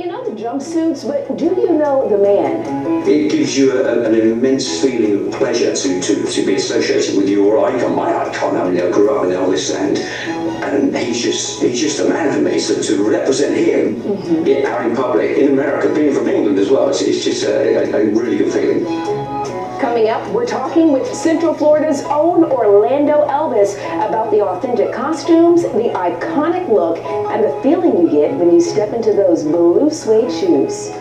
you know the jumpsuits, but do you know the man? It gives you an immense feeling of pleasure to be associated with your icon, my icon. I mean, I grew up with Elvis, and he's just a man for me. So to represent him out in public, in America, being from England as well, it's just a really good feeling. Coming up, we're talking with Central Florida's own Orlando Elvis about the authentic costumes, the iconic look, and the feeling you get when you step into those blue suede shoes.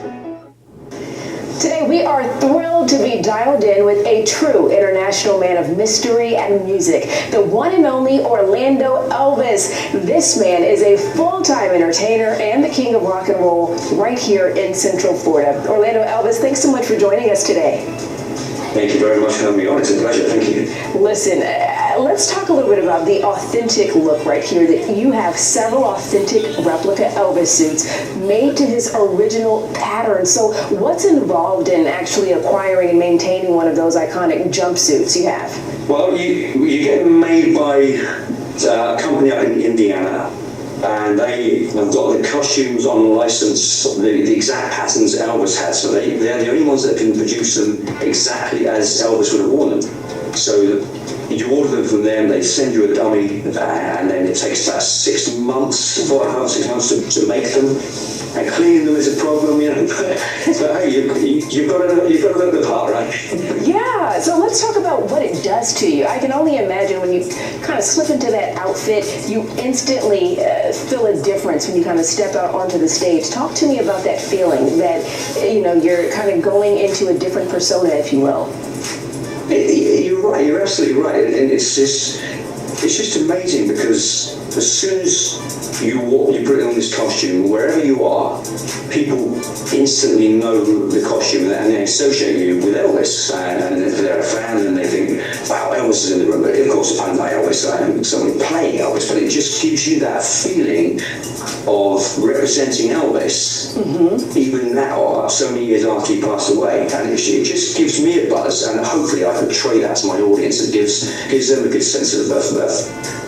Today, we are thrilled to be dialed in with a true international man of mystery and music, the one and only Orlando Elvis. This man is a full-time entertainer and the king of rock and roll right here in Central Florida. Orlando Elvis, thanks so much for joining us today. Thank you very much for having me on. It's a pleasure. Thank you. Listen, let's talk a little bit about the authentic look right here. That you have several authentic replica Elvis suits made to his original pattern. So what's involved in actually acquiring and maintaining one of those iconic jumpsuits you have? Well, you get them made by a company out in Indiana. And they have got the costumes on license, the exact patterns Elvis had. So they're the only ones that can produce them exactly as Elvis would have worn them. So you order them from them, they send you a dummy, and then it takes about 6 months, 4.5, 6 months to make them. And cleaning them is a problem, you know. So hey, you've got to look the part, right? Yeah. So let's talk about what it does to you. I can only imagine when you kind of slip into that outfit, you instantly feel a difference when you kind of step out onto the stage. Talk to me about that feeling that you're kind of going into a different persona, if you will. You're right. You're absolutely right, and it's just amazing because as soon as you put it on this costume, wherever you are, people instantly know the costume and they associate you with Elvis. And if they're a fan, and they think, wow, Elvis is in the room. But of course, I'm not Elvis, I'm someone playing Elvis, but it just gives you that feeling of representing Elvis, even now, so many years after he passed away. And it just gives me a buzz, and hopefully I portray that to my audience. It gives them a good sense of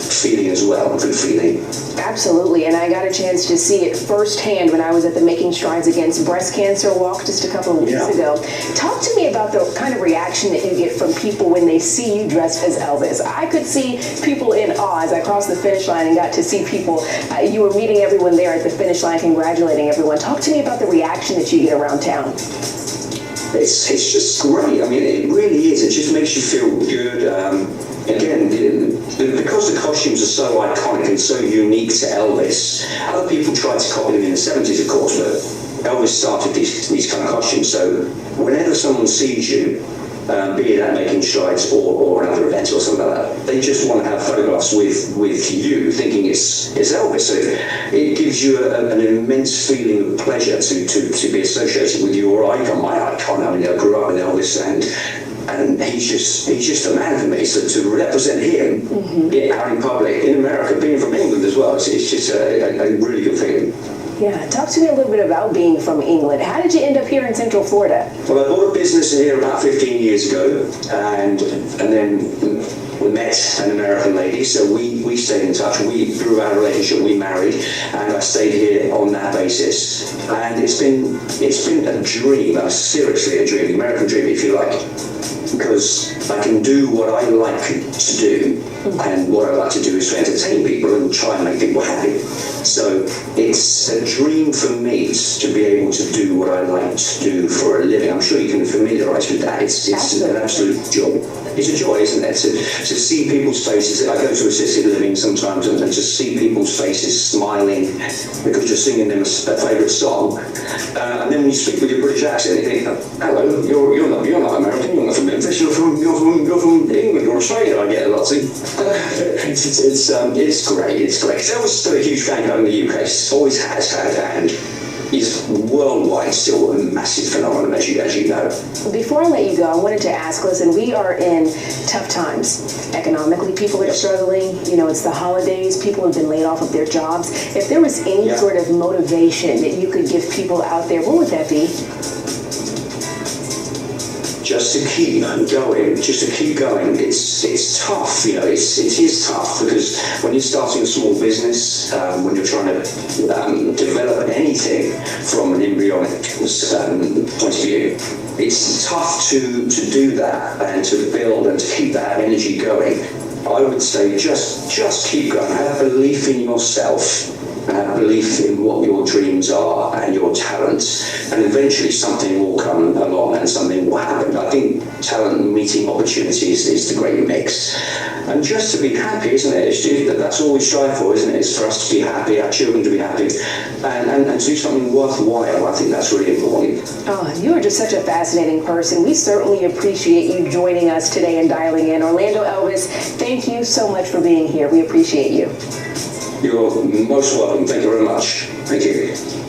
feeling as well, a good feeling. Absolutely, and I got a chance to see it firsthand when I was at the Making Strides Against Breast Cancer walk just a couple of weeks ago. Talk to me about the kind of reaction that you get from people when they see you dressed as Elvis. I could see people in awe as I crossed the finish line and got to see people. You were meeting everyone there at the finish line, congratulating everyone. Talk to me about the reaction that you get around town. It's just great. I mean, it really is. It just makes you feel good. Again, because the costumes are so iconic and so unique to Elvis, other people tried to copy them in the 70s, of course, but Elvis started these kind of costumes. So whenever someone sees you, be it at Making Strides or another event or something like that, they just want to have photographs with you, thinking it's Elvis. So it gives you an immense feeling of pleasure to be associated with your icon, my icon. I mean, I grew up with Elvis, and he's just a man for me. So to represent him out in public, in America, being from England as well, it's just a really good feeling. Yeah, talk to me a little bit about being from England. How did you end up here in Central Florida? Well, I bought a business here about 15 years ago, and then we met an American lady, so we stayed in touch. We grew our relationship, we married, and I stayed here on that basis. And it's been a dream, seriously a dream, American dream, if you like, because I can do what I like to do, and what I like to do is to entertain people and try and make people happy. So it's a dream for me to be able to do what I like to do for a living. I'm sure you can familiarise with that. It's an absolute joy. It's a joy, isn't it? To see people's faces. I go to assisted living sometimes and to see people's faces smiling because you're singing them a favourite song. And then when you speak with your British accent, you think, hello, you're not American, you're not from Memphis, you're from England or Australia. I get a lot too. It's great. Elvis got a huge fan club in the UK. Always has had, and is worldwide still a massive phenomenon, as you know. Before I let you go, I wanted to ask, listen, we are in tough times. Economically, people are struggling. It's the holidays. People have been laid off of their jobs. If there was any sort of motivation that you could give people out there, what would that be? just to keep going, It's tough, it is tough, because when you're starting a small business, when you're trying to develop anything from an embryonic point of view, it's tough to do that and to build and to keep that energy going. I would say just keep going. Have belief in yourself, and have belief in what your dreams are and your talents, and eventually something will come along and something will happen. I think talent meeting opportunities is the great mix. And just to be happy, isn't it? That's all we strive for, isn't it? It's for us to be happy, our children to be happy, and to do something worthwhile. I think that's really important. Oh, you are just such a fascinating person. We certainly appreciate you joining us today and dialing in. Orlando Elvis, thank you so much for being here. We appreciate you. You're most welcome. Thank you very much. Thank you.